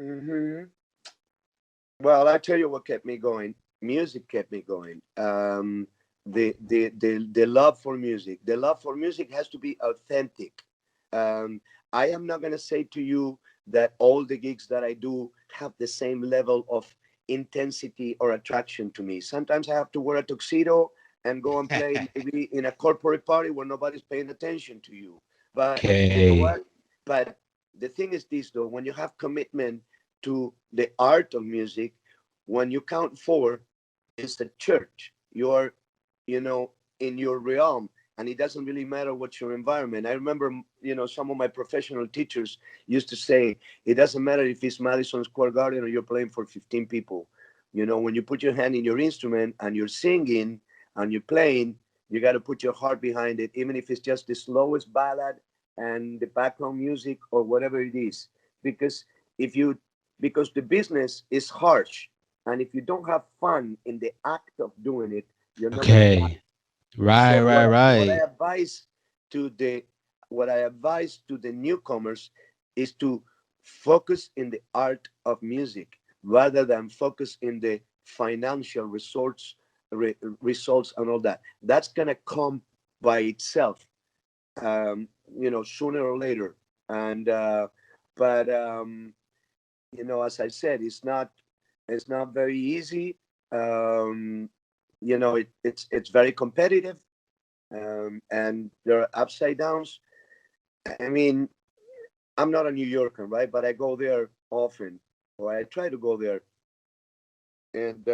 Hmm. Well, I tell you what kept me going. Music kept me going. The love for music. The love for music has to be authentic. Um, I am not gonna say to you that all the gigs that I do have the same level of intensity or attraction to me. Sometimes I have to wear a tuxedo and go and play maybe in a corporate party where nobody's paying attention to you. But you know Okay. what? But the thing is this though, when you have commitment to the art of music, when you count four, it's a church. You're, you know, in your realm, and it doesn't really matter what's your environment. I remember, some of my professional teachers used to say, it doesn't matter if it's Madison Square Garden or you're playing for 15 people. When you put your hand in your instrument and you're singing and you're playing, you got to put your heart behind it, even if it's just the slowest ballad and the background music or whatever it is. Because if you, because the business is harsh, and if you don't have fun in the act of doing it, you're not going to last. Okay. Right, So right, what I right. advise to the newcomers is to focus in the art of music rather than focus in the financial results and all that. That's gonna come by itself, sooner or later. And but as I said, it's not very easy. It's very competitive, and there are upside downs. I mean, I'm not a New Yorker, right? But I go there often, or I try to go there, and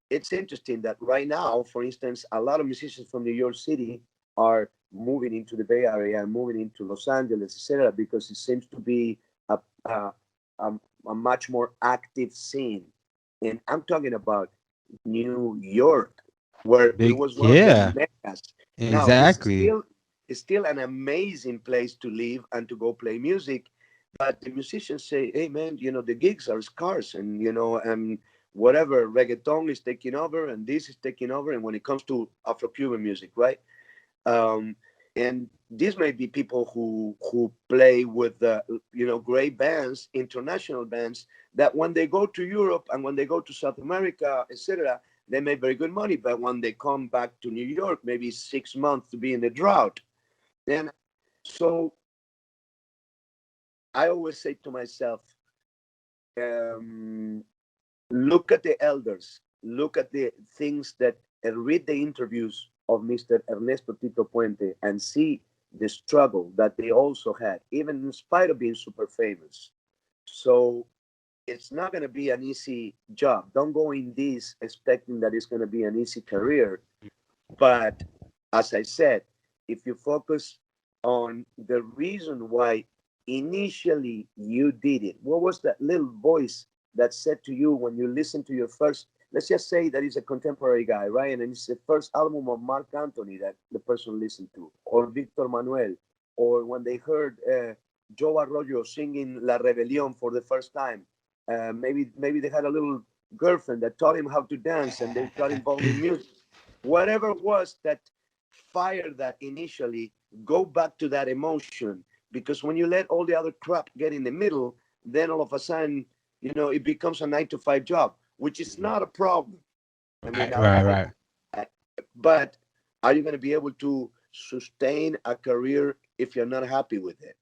it's interesting that right now, for instance, a lot of musicians from New York City are moving into the Bay Area and moving into Los Angeles, etc., because it seems to be a, a, a, a much more active scene. And I'm talking about New York, where it Big, was one of the yeah, megas. Now exactly. it's still an amazing place to live and to go play music, but the musicians say, "Hey, man, the gigs are scarce, and whatever reggaeton is taking over, and this is taking over, and when it comes to Afro-Cuban music, right?" Um, and these may be people who play with great bands, international bands, that when they go to Europe and when they go to South America, etc., they make very good money. But when they come back to New York, maybe 6 months to be in the drought. Then, so I always say to myself, um, look at the elders, look at the things that, read the interviews of Mr. Ernesto Tito Puente and see the struggle that they also had, even in spite of being super famous. So it's not going to be an easy job. Don't go in this expecting that it's going to be an easy career. But as I said, if you focus on the reason why initially you did it, what was that little voice that said to you when you listened to your first, let's just say that he's a contemporary guy, right? And it's the first album of Mark Anthony that the person listened to, or Victor Manuel, or when they heard Joe Arroyo singing La Rebelión for the first time. Maybe they had a little girlfriend that taught him how to dance and they got involved in music. Whatever it was that fired that initially, go back to that emotion, because when you let all the other crap get in the middle, then all of a sudden, it becomes a 9 to 5 job, which is not a problem. I mean, Right, I right, like it. right. I- but are you going to be able to sustain a career if you're not happy with it?